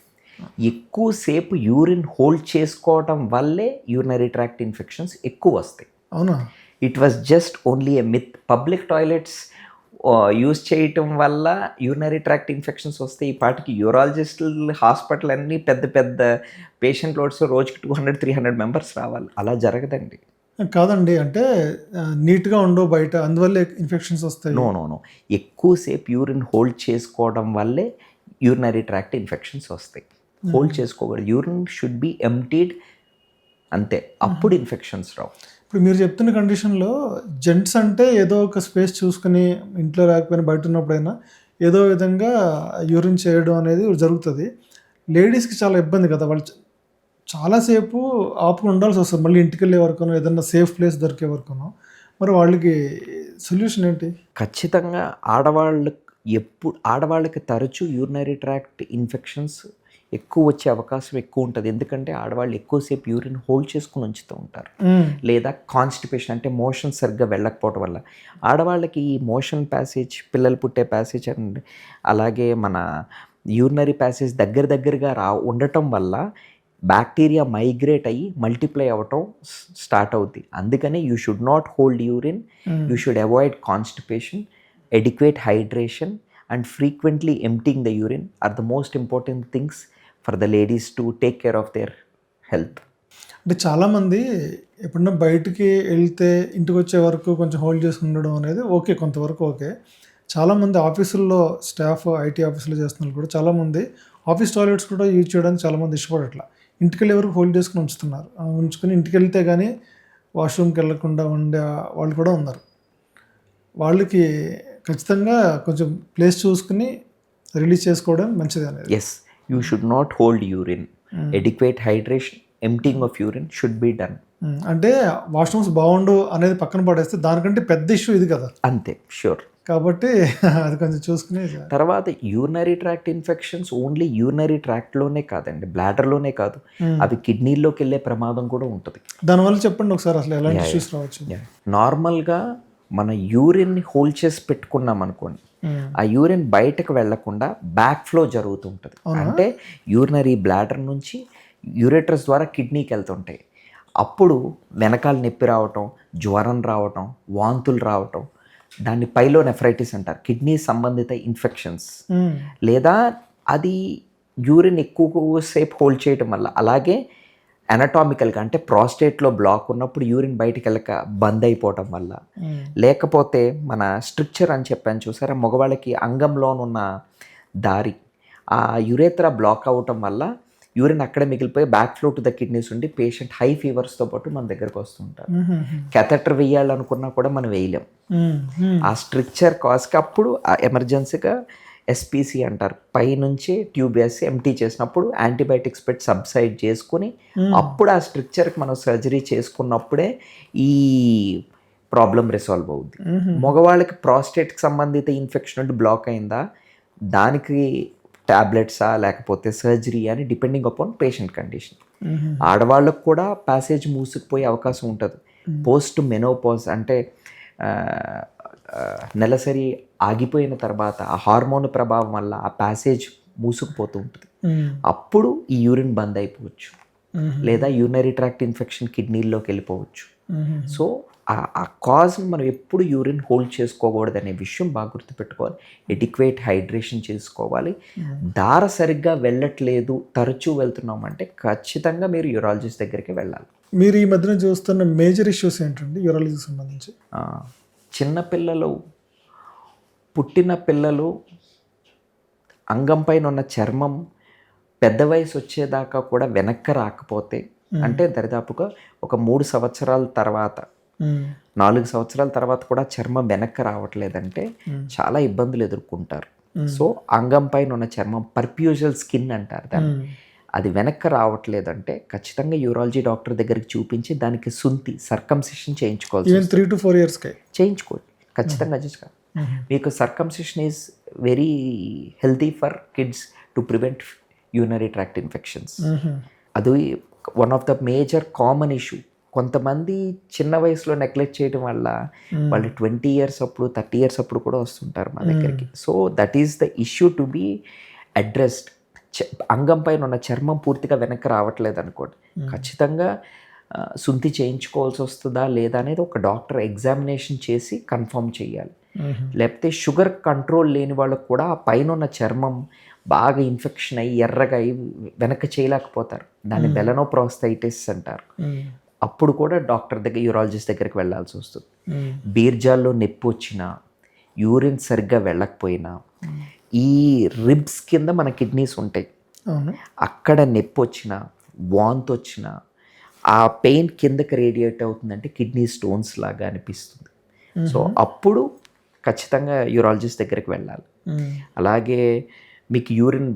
ఎక్కువసేపు యూరిన్ హోల్డ్ చేసుకోవటం వల్లే యూరినరీ ట్రాక్ట్ ఇన్ఫెక్షన్స్ ఎక్కువ వస్తాయి. అవునా? It was just only a myth. Public toilets use చేయటం వల్ల యూరినరీ ట్రాక్ట్ ఇన్ఫెక్షన్స్ వస్తాయి. ఈ పాటికి యూరాలజిస్టులు హాస్పిటల్ అన్నీ పెద్ద పేషెంట్ లోడ్స్ రోజుకి 200-300 మెంబర్స్ రావాలి. అలా జరగదండి. కాదండి, అంటే నీట్గా ఉండవు బయట, అందువల్ల ఇన్ఫెక్షన్స్ వస్తాయి. నో, ఎక్కువసేపు యూరిన్ హోల్డ్ చేసుకోవడం వల్లే యూరినరీ ట్రాక్ట్ ఇన్ఫెక్షన్స్ వస్తాయి. హోల్డ్ చేసుకోకూడదు. యూరిన్ షుడ్ బి ఎంప్టీడ్, అంతే, అప్పుడు ఇన్ఫెక్షన్స్ రావు. ఇప్పుడు మీరు చెప్తున్న కండిషన్లో జెంట్స్ అంటే ఏదో ఒక స్పేస్ చూసుకుని ఇంట్లో లేకపోయినా బయట ఉన్నప్పుడైనా ఏదో విధంగా యూరిన్ చేయడం అనేది జరుగుతుంది. లేడీస్కి చాలా ఇబ్బంది కదా, వాళ్ళు చాలాసేపు ఆపుకుని ఉండాల్సి వస్తుంది, మళ్ళీ ఇంటికి వెళ్ళే వరకునో ఏదన్నా సేఫ్ ప్లేస్ దొరికే వరకునో. మరి వాళ్ళకి సొల్యూషన్ ఏంటి? ఖచ్చితంగా ఆడవాళ్ళకి తరచూ యూరినరీ ట్రాక్ట్ ఇన్ఫెక్షన్స్ ఎక్కువ వచ్చే అవకాశం ఎక్కువ ఉంటుంది. ఎందుకంటే ఆడవాళ్ళు ఎక్కువసేపు యూరిన్ హోల్డ్ చేసుకుని ఉంచుతూ ఉంటారు. లేదా కాన్స్టిపేషన్ అంటే మోషన్ సరిగ్గా వెళ్ళకపోవడం వల్ల ఆడవాళ్ళకి ఈ మోషన్ ప్యాసేజ్, పిల్లలు పుట్టే ప్యాసేజ్ అండ్ అలాగే మన యూరినరీ ప్యాసేజ్ దగ్గరగా ఉండటం వల్ల బ్యాక్టీరియా మైగ్రేట్ అయ్యి మల్టిప్లై అవ్వటం స్టార్ట్ అవుతుంది. అందుకని you should not hold urine, you should avoid constipation, adequate hydration and frequently emptying the urine are the most important things for the ladies to take care of their health. అంటే చాలామంది ఎప్పుడన్నా బయటికి వెళ్తే ఇంటికి వచ్చే వరకు కొంచెం హోల్డ్ చేసి ఉండడం అనేది ఓకే, కొంతవరకు ఓకే. చాలామంది ఆఫీసుల్లో స్టాఫ్, ఐటీ ఆఫీసులో చేస్తున్న కూడా చాలామంది ఆఫీస్ టాయిలెట్స్ కూడా యూజ్ చేయడానికి చాలామంది ఇష్టపడట్లా. ఇంటికి వెళ్ళే వరకు హోల్డ్ చేసుకుని ఉంచుకుని ఇంటికి వెళ్తే కానీ వాష్రూమ్కి వెళ్ళకుండా ఉండే వాళ్ళు కూడా ఉన్నారు. వాళ్ళకి ఖచ్చితంగా కొంచెం ప్లేస్ చూసుకుని రిలీజ్ చేసుకోవడం మంచిది అనేది. Yes, you should not hold urine. Adequate hydration, emptying of urine should be done. అంటే వాష్రూమ్స్ బాగుండు అనేది పక్కన పడేస్తే దానికంటే పెద్ద ఇష్యూ ఇది కదా. అంతే, ష్యూర్. కాబట్టి అది కొంచెం చూసుకునే. తర్వాత urinary tract infections only urinary ట్రాక్ట్లోనే కాదండి, బ్లాడర్లోనే కాదు, అవి కిడ్నీలోకి వెళ్ళే ప్రమాదం కూడా ఉంటుంది. దానివల్ల చెప్పండి ఒకసారి అసలు ఎలాంటి ఇష్యూస్ రావచ్చు. నార్మల్గా మన యూరిన్ని హోల్డ్ చేసి పెట్టుకున్నాం అనుకోండి, ఆ యూరిన్ బయటకు వెళ్లకుండా బ్యాక్ ఫ్లో జరుగుతుంటుంది. అంటే యూరినరీ బ్లాడర్ నుంచి యూరేట్రస్ ద్వారా కిడ్నీకి వెళ్తుంటాయి. అప్పుడు వెనకాల నొప్పి రావటం, జ్వరం రావటం, వాంతులు రావటం, దాన్ని పైలోనెఫ్రైటిస్ అంటారు, కిడ్నీ సంబంధిత ఇన్ఫెక్షన్స్. లేదా అది యూరిన్ ఎక్కువసేపు హోల్డ్ చేయటం వల్ల, అలాగే అనటామికల్గా అంటే ప్రాస్టేట్లో బ్లాక్ ఉన్నప్పుడు యూరిన్ బయటికి వెళ్ళక బంద్ అయిపోవటం వల్ల, లేకపోతే మన స్ట్రక్చర్ అని చెప్పాను చూసారా, మగవాళ్ళకి అంగంలోనున్న దారి, ఆ యురేత్రా బ్లాక్ అవ్వటం వల్ల యూరిన్ అక్కడే మిగిలిపోయి back flow to the kidneys ఉండి పేషెంట్ హై ఫీవర్స్తో పాటు మన దగ్గరకు వస్తుంటారు. కెథెటర్ వేయాలనుకున్నా కూడా మనం వేయలేం. ఆ స్ట్రక్చర్ కాస్కి అప్పుడు ఎమర్జెన్సీగా ఎస్పీసీ అంటారు, పైనుంచి ట్యూబ్ వేసి ఎంటీ చేసినప్పుడు యాంటీబయాటిక్స్ పెట్టి సబ్సైడ్ చేసుకుని అప్పుడు ఆ స్ట్రక్చర్కి మనం సర్జరీ చేసుకున్నప్పుడే ఈ ప్రాబ్లం రిసాల్వ్ అవుద్ది. మగవాళ్ళకి ప్రాస్టేట్కి సంబంధిత ఇన్ఫెక్షన్ అంటే బ్లాక్ అయిందా, దానికి ట్యాబ్లెట్సా లేకపోతే సర్జరీ అని డిపెండింగ్ అపాన్ పేషెంట్ కండిషన్. ఆడవాళ్ళకు కూడా ప్యాసేజ్ మూసుకుపోయే అవకాశం ఉంటుంది. పోస్ట్ మెనోపాజ్ అంటే నెలసరి ఆగిపోయిన తర్వాత ఆ హార్మోన్ ప్రభావం వల్ల ఆ ప్యాసేజ్ మూసుకుపోతూ ఉంటుంది. అప్పుడు ఈ యూరిన్ బంద్ అయిపోవచ్చు, లేదా యూరినరీ ట్రాక్ట్ ఇన్ఫెక్షన్ కిడ్నీల్లోకి వెళ్ళిపోవచ్చు. సో ఆ కాజ్ని మనం ఎప్పుడు యూరిన్ హోల్డ్ చేసుకోకూడదు అనే విషయం బాగా గుర్తుపెట్టుకోవాలి. ఎడిక్వేట్ హైడ్రేషన్ చేసుకోవాలి. దార సరిగ్గా వెళ్ళట్లేదు, తరచూ వెళ్తున్నామంటే ఖచ్చితంగా మీరు యూరాలజిస్ట్ దగ్గరికి వెళ్ళాలి. మీరు ఈ మధ్యన చూస్తున్న మేజర్ ఇష్యూస్ ఏంటండి యూరాలజీకి సంబంధించి? చిన్నపిల్లలు, పుట్టిన పిల్లలు అంగం పైన ఉన్న చర్మం పెద్ద వయసు వచ్చేదాకా కూడా వెనక్కి రాకపోతే, అంటే దరిదాపుగా ఒక 3 సంవత్సరాల తర్వాత 4 సంవత్సరాల తర్వాత కూడా చర్మం వెనక్కి రావట్లేదంటే చాలా ఇబ్బందులు ఎదుర్కొంటారు. సో అంగం పైన ఉన్న చర్మం పర్ప్యూజల్ స్కిన్ అంటారు దాన్ని, అది వెనక్కి రావట్లేదంటే ఖచ్చితంగా యూరాలజీ డాక్టర్ దగ్గరికి చూపించి దానికి సుంతి సర్కంసిషన్ చేయించుకోవాలి. 3 to 4 years చేయించుకోవచ్చు ఖచ్చితంగా. మీకు circumcision is very healthy for kids to prevent urinary tract infections. అది one of the major common issue. కొంతమంది చిన్న వయసులో నెగ్లెక్ట్ చేయడం వల్ల వాళ్ళు 20 years అప్పుడు 30 years అప్పుడు కూడా వస్తుంటారు మా దగ్గరికి. So that is the issue to be addressed. అంగం పైన ఉన్న చర్మం పూర్తిగా వెనక్కి రావట్లేదు అనుకోండి, ఖచ్చితంగా సుంతి చేయించుకోవాల్సి వస్తుందా లేదా అనేది ఒక డాక్టర్ ఎగ్జామినేషన్ చేసి కన్ఫర్మ్ చేయాలి. లేకపోతే షుగర్ కంట్రోల్ లేని వాళ్ళకు కూడా ఆ పైన ఉన్న చర్మం బాగా ఇన్ఫెక్షన్ అయ్యి ఎర్రగా అయ్యి వెనక్కి చేయలేకపోతారు. దాన్ని బెలనోప్రోస్థైటిస్ అంటారు. అప్పుడు కూడా డాక్టర్ దగ్గర, యూరాలజిస్ట్ దగ్గరికి వెళ్ళాల్సి వస్తుంది. బీర్జాల్లో నొప్పి వచ్చినా, యూరిన్ సరిగ్గా వెళ్ళకపోయినా, ఈ రిబ్స్ కింద మన కిడ్నీస్ ఉంటాయి, అక్కడ నొప్పి వచ్చినా, వాంతి వచ్చినా, ఆ పెయిన్ కిందకి రేడియేట్ అవుతుందంటే కిడ్నీ స్టోన్స్ లాగా అనిపిస్తుంది. సో అప్పుడు ఖచ్చితంగా యూరాలజిస్ట్ దగ్గరికి వెళ్ళాలి. అలాగే మీకు యూరిన్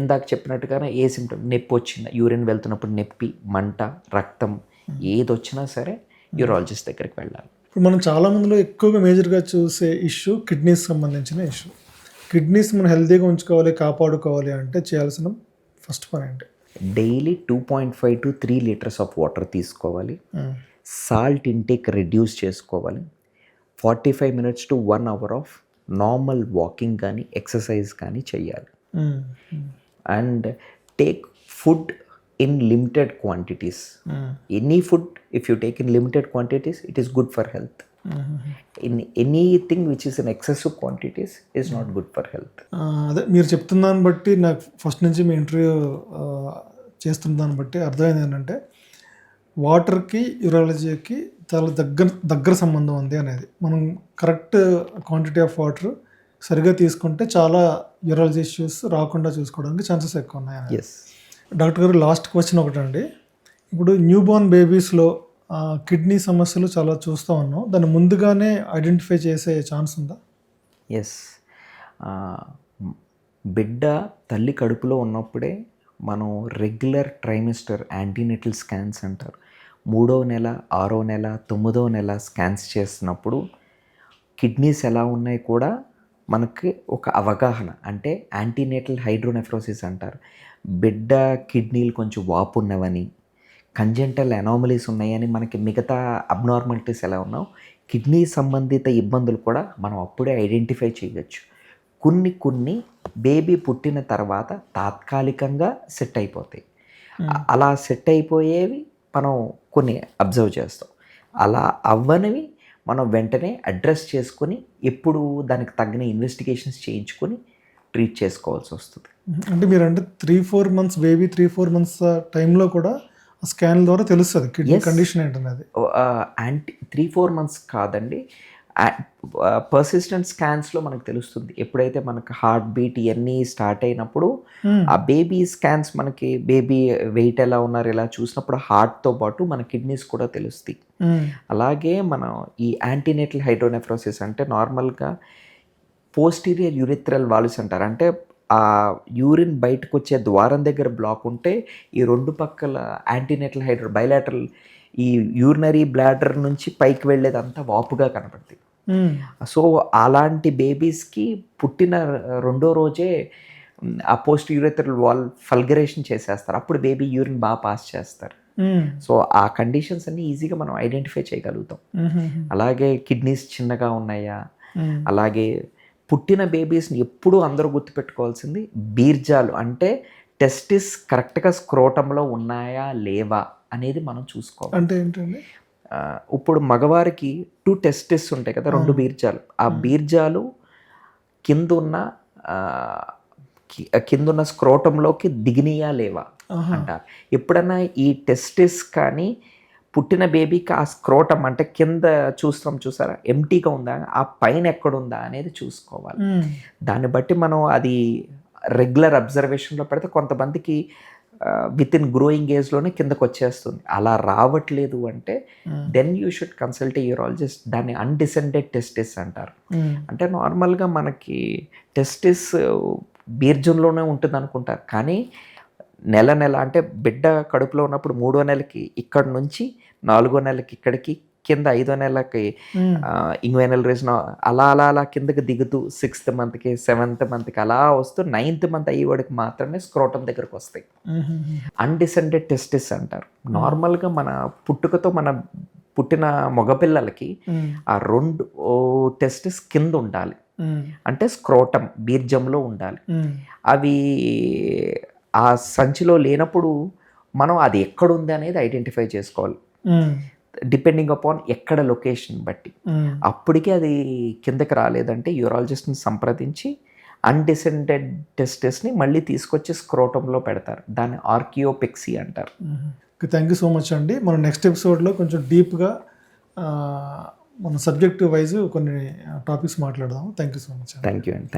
ఇందాక చెప్పినట్టుగానే ఏ సిమ్టమ్, నొప్పి వచ్చినా, యూరిన్ వెళ్తున్నప్పుడు నొప్పి, మంట, రక్తం ఏది వచ్చినా సరే యూరాలజిస్ట్ దగ్గరికి వెళ్ళాలి. ఇప్పుడు మనం చాలా మందిలో ఎక్కువగా మేజర్గా చూసే ఇష్యూ కిడ్నీస్ సంబంధించిన ఇష్యూ. కిడ్నీస్ మనం హెల్తీగా ఉంచుకోవాలి, కాపాడుకోవాలి అంటే చేయాల్సిన ఫస్ట్ పని ఏంటి? Daily 2.5 to 3 liters of water తీసుకోవాలి. సాల్ట్ ఇంటేక్ రెడ్యూస్ చేసుకోవాలి. 45 minutes to 1 hour of normal walking కానీ ఎక్సర్సైజ్ కానీ చేయాలి. And take food in limited quantities. Any food if you take in limited quantities it is good for health. In anything which is in excessive quantities is not good for health. అదే మీరు చెప్తున్న దాన్ని బట్టి, నాకు first నుంచి మీ interview చేస్తున్న దాన్ని బట్టి అర్థమైంది ఏంటంటే వాటర్కి యూరాలజీకి చాలా దగ్గర సంబంధం ఉంది అనేది. మనం కరెక్ట్ క్వాంటిటీ ఆఫ్ వాటర్ సరిగా తీసుకుంటే చాలా యూరాలజీ ఇష్యూస్ రాకుండా చూసుకోవడానికి ఛాన్సెస్ ఎక్కువ ఉన్నాయి. ఎస్ డాక్టర్ గారు, లాస్ట్ క్వశ్చన్ ఒకటండి. ఇప్పుడు న్యూ బోర్న్ బేబీస్లో కిడ్నీ సమస్యలు చాలా చూస్తూ ఉన్నాం. దాన్ని ముందుగానే ఐడెంటిఫై చేసే ఛాన్స్ ఉందా? ఎస్, బిడ్డ తల్లి కడుపులో ఉన్నప్పుడే మనం రెగ్యులర్ ట్రైమిస్టర్ యాంటీనేటల్ స్కాన్స్ అంటారు, 3వ నెల, 6వ నెల, 9వ నెల స్కాన్స్ చేస్తున్నప్పుడు కిడ్నీస్ ఎలా ఉన్నాయి కూడా మనకి ఒక అవగాహన, అంటే యాంటీనేటల్ హైడ్రోనెఫ్రోసిస్ అంటారు. బిడ్డ కిడ్నీలు కొంచెం వాపు ఉన్నవని, కంజెంటల్ అనామలీస్ ఉన్నాయని, మనకి మిగతా అబ్నార్మాలిటీస్ ఎలా ఉన్నావు, కిడ్నీ సంబంధిత ఇబ్బందులు కూడా మనం అప్పుడే ఐడెంటిఫై చేయొచ్చు. కొన్ని బేబీ పుట్టిన తర్వాత తాత్కాలికంగా సెట్ అయిపోతాయి. అలా సెట్ అయిపోయేవి మనం కొన్ని అబ్జర్వ్ చేస్తాం. అలా అవ్వనివి మనం వెంటనే అడ్రస్ చేసుకొని ఎప్పుడు దానికి తగిన ఇన్వెస్టిగేషన్స్ చేయించుకొని ట్రీట్ చేసుకోవాల్సి వస్తుంది. అంటే మీరు అంటే 3-4 months బేబీ 3-4 months టైంలో కూడా స్కాన్ ద్వారా తెలుస్తుంది కిడ్నీ కండిషన్ ఏంటనేది. 3-4 months కాదండి, పర్సిస్టెంట్ స్కాన్స్లో మనకు తెలుస్తుంది. ఎప్పుడైతే మనకు హార్ట్ బీట్ ఇవన్నీ స్టార్ట్ అయినప్పుడు ఆ బేబీ స్కాన్స్, మనకి బేబీ వెయిట్ ఎలా ఉన్నారు ఇలా చూసినప్పుడు హార్ట్తో పాటు మన కిడ్నీస్ కూడా తెలుస్తాయి. అలాగే మనం ఈ యాంటీనేటల్ హైడ్రోనెఫ్రోసిస్ అంటే నార్మల్గా పోస్టీరియర్ యూరిథ్రల్ వాల్వ్స్ అంటారు. అంటే ఆ యూరిన్ బయటకు వచ్చే ద్వారం దగ్గర బ్లాక్ ఉంటే ఈ 2 పక్కల యాంటీనేటల్ బైలాటరల్ ఈ యూరినరీ బ్లాడర్ నుంచి పైకి వెళ్ళేదంతా వాపుగా కనపడుతుంది. సో అలాంటి బేబీస్కి పుట్టిన 2వ రోజే ఆ పోస్ట్ యూరెథరల్ వాల్ ఫల్గరేషన్ చేసేస్తారు, అప్పుడు బేబీ యూరిన్ బాగా పాస్ చేస్తారు. సో ఆ కండిషన్స్ అన్ని ఈజీగా మనం ఐడెంటిఫై చేయగలుగుతాం. అలాగే కిడ్నీస్ చిన్నగా ఉన్నాయా, అలాగే పుట్టిన బేబీస్ని ఎప్పుడూ అందరూ గుర్తుపెట్టుకోవాల్సింది బీర్జాలు అంటే టెస్టిస్ కరెక్ట్గా స్క్రోటంలో ఉన్నాయా లేవా అనేది మనం చూసుకోవాలి. అంటే ఏంటండి? ఇప్పుడు మగవారికి 2 టెస్టిస్ ఉంటాయి కదా, 2 బీర్జాలు. ఆ బీర్జాలు కిందున్న స్క్రోటంలోకి దిగినయా లేవా అంటారు. ఎప్పుడన్నా ఈ టెస్టిస్ కానీ పుట్టిన బేబీకి ఆ స్క్రోటం అంటే కింద చూసారా ఎంటీగా ఉందా, ఆ పైన ఎక్కడుందా అనేది చూసుకోవాలి. దాన్ని బట్టి మనం అది రెగ్యులర్ అబ్జర్వేషన్లో పెడితే కొంతమందికి విత్ ఇన్ గ్రోయింగ్ ఏజ్లోనే కిందకు వచ్చేస్తుంది. అలా రావట్లేదు అంటే then you should consult a urologist. దాన్ని అన్డిసెండెడ్ టెస్టిస్ అంటారు. అంటే నార్మల్గా మనకి టెస్టిస్ బీర్జంలోనే ఉంటుంది అనుకుంటారు, కానీ నెల అంటే బిడ్డ కడుపులో ఉన్నప్పుడు 3వ నెలకి ఇక్కడ నుంచి 4వ నెలకి ఇక్కడికి, కింద 5వ నెలకి ఇంగ్వైనల్ రీజన్ అలా కిందకి దిగుతూ 6th మంత్కి 7th మంత్కి అలా వస్తూ 9th మంత్ అయ్యేవాడికి మాత్రమే స్క్రోటం దగ్గరకు వస్తాయి. అన్డిసెండెడ్ టెస్టిస్ అంటారు. నార్మల్గా మన పుట్టుకతో మన పుట్టిన మగపిల్లలకి ఆ 2 టెస్టిస్ కింద ఉండాలి, అంటే స్క్రోటం బీర్జంలో ఉండాలి. అవి ఆ సంచిలో లేనప్పుడు మనం అది ఎక్కడుంది అనేది ఐడెంటిఫై చేసుకోవాలి, డిపెండింగ్ అపాన్ ఎక్కడ లొకేషన్ బట్టి. అప్పటికే అది కిందకి రాలేదంటే యూరాలజిస్ట్ని సంప్రదించి అన్డిసెండెడ్ టెస్టిస్ని మళ్ళీ తీసుకొచ్చి స్క్రోటంలో పెడతారు. దాన్ని ఆర్కియోపెక్సీ అంటారు. థ్యాంక్ యూ సో మచ్ అండి. మనం నెక్స్ట్ ఎపిసోడ్లో కొంచెం డీప్గా మన సబ్జెక్ట్ వైజ్ కొన్ని టాపిక్స్ మాట్లాడదాం. Thank you so much. Thank you అండి.